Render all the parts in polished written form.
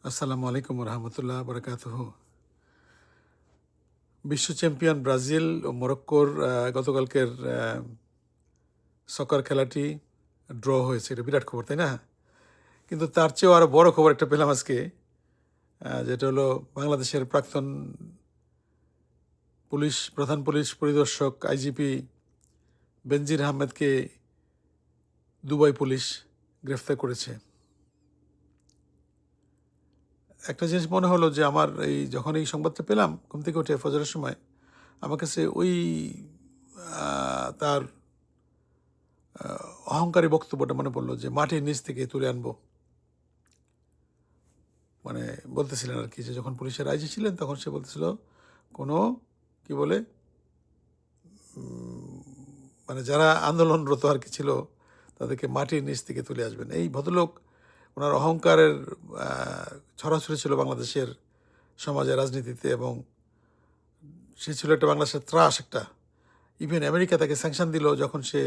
আসসালামু আলাইকুম রহমতুল্লাহ বরকাতুহ। বিশ্ব চ্যাম্পিয়ন ব্রাজিল ও মরক্কোর গতকালকের সকার খেলাটি ড্র হয়েছে। এটা বিরাট খবর, তাই না? কিন্তু তার চেয়েও আরও বড় খবর একটা পেলাম আজকে, যেটা হলো বাংলাদেশের প্রাক্তন প্রধান পুলিশ পরিদর্শক আইজিপি বেনজির আহমেদকে দুবাই পুলিশ গ্রেফতার করেছে। একটা জিনিস মনে হলো যে আমার যখন এই সংবাদটা পেলাম ঘুম থেকে উঠে ফজরের সময়, আমার কাছে তার অহংকারী বক্তব্যটা মনে পড়লো যে মাটির নিচ থেকে তুলে আনবো। মানে বলতেছিলেন আর কি, যে যখন পুলিশের আইজি ছিলেন তখন সে বলতেছিল কোনো কি বলে মানে যারা আন্দোলনরত আর কি ছিল তাদেরকে মাটির নিচ থেকে তুলে আসবেন। এই ভদ্রলোক, ওনার অহংকারের ছড়াছড়ি ছিল বাংলাদেশের সমাজে, রাজনীতিতে, এবং সে ছিল একটা বাংলাদেশের ত্রাস একটা। ইভেন আমেরিকা তাকে স্যাংশন দিল যখন সে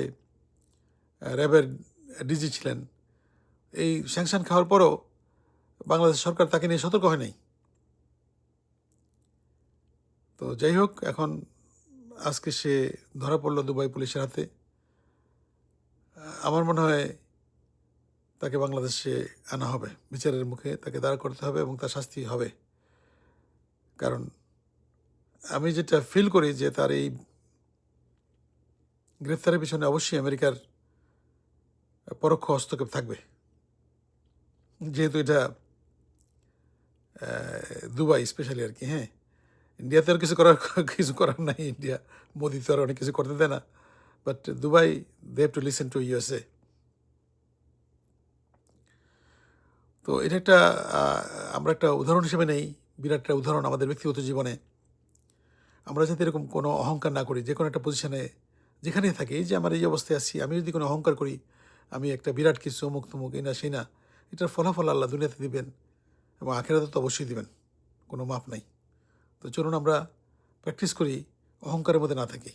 র্যাবের ডিজি ছিলেন। এই স্যাংশন খাওয়ার পরও বাংলাদেশ সরকার তাকে নিয়ে সতর্ক হয় নাই। তো যাই হোক, এখন আজকে সে ধরা পড়ল দুবাই পুলিশের হাতে। আমার মনে হয় তাকে বাংলাদেশে আনা হবে, বিচারের মুখে তাকে দাঁড় করতে হবে এবং তার শাস্তি হবে। কারণ আমি যেটা ফিল করি যে তার এই গ্রেফতারের পিছনে অবশ্যই আমেরিকার পরোক্ষ হস্তক্ষেপ থাকবে, যেহেতু এটা দুবাই স্পেশালি আর কি। হ্যাঁ, ইন্ডিয়াতে আর কিছু করার নাই। ইন্ডিয়া, মোদি তো আর অনেক কিছু করতে দেয় না, but Dubai they have to listen to USA. তো এটা একটা আমরা একটা উদাহরণ হিসেবে নেই, বিরাট একটা উদাহরণ আমাদের ব্যক্তিগত জীবনে। আমরা যাতে এরকম কোনো অহংকার না করি, যে কোনো একটা পজিশনে যেখানেই থাকি। এই যে আমার এই অবস্থায় আছি, আমি যদি কোনো অহংকার করি আমি একটা বিরাট কিছু অমুক তমুক এই না সেই না, এটার ফলাফল আল্লাহ দুনিয়াতে দিবেন এবং আখেরাতে তো অবশ্যই দিবেন, কোনো মাপ নাই। তো চলুন আমরা প্র্যাকটিস করি অহংকারের মধ্যে না থাকি।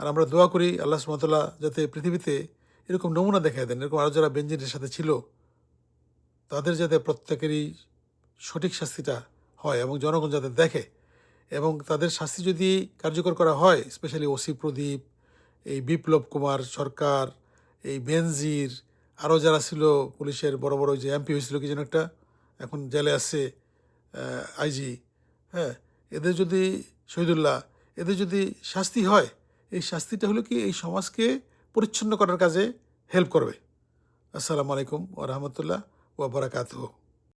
আর আমরা দোয়া করি আল্লাহ সুবহানাহু ওয়া তাআলা যাতে পৃথিবীতে এরকম নমুনা দেখায় দেন, এরকম আরও যারা বেনজিরের সাথে ছিল তাদের যাতে প্রত্যেকেরই সঠিক শাস্তিটা হয় এবং জনগণ যাতে দেখে, এবং তাদের শাস্তি যদি কার্যকর করা হয়, স্পেশালি ওসি প্রদীপ, এই বিপ্লব কুমার সরকার, এই বেনজির, আরও যারা ছিল পুলিশের বড় বড়, যে এমপি হয়েছিল কি যেন একটা, এখন জেলে আছে, আইজি, হ্যাঁ, এদের যদি শহীদুল্লাহ, এদের যদি শাস্তি হয়, এই শাস্তিটা হলো কি এই সমাজকে পরিচ্ছন্ন করার কাজে হেল্প করবে। আসসালামু আলাইকুম ওয়া রাহমাতুল্লাহ ওয়া বারাকাতুহু।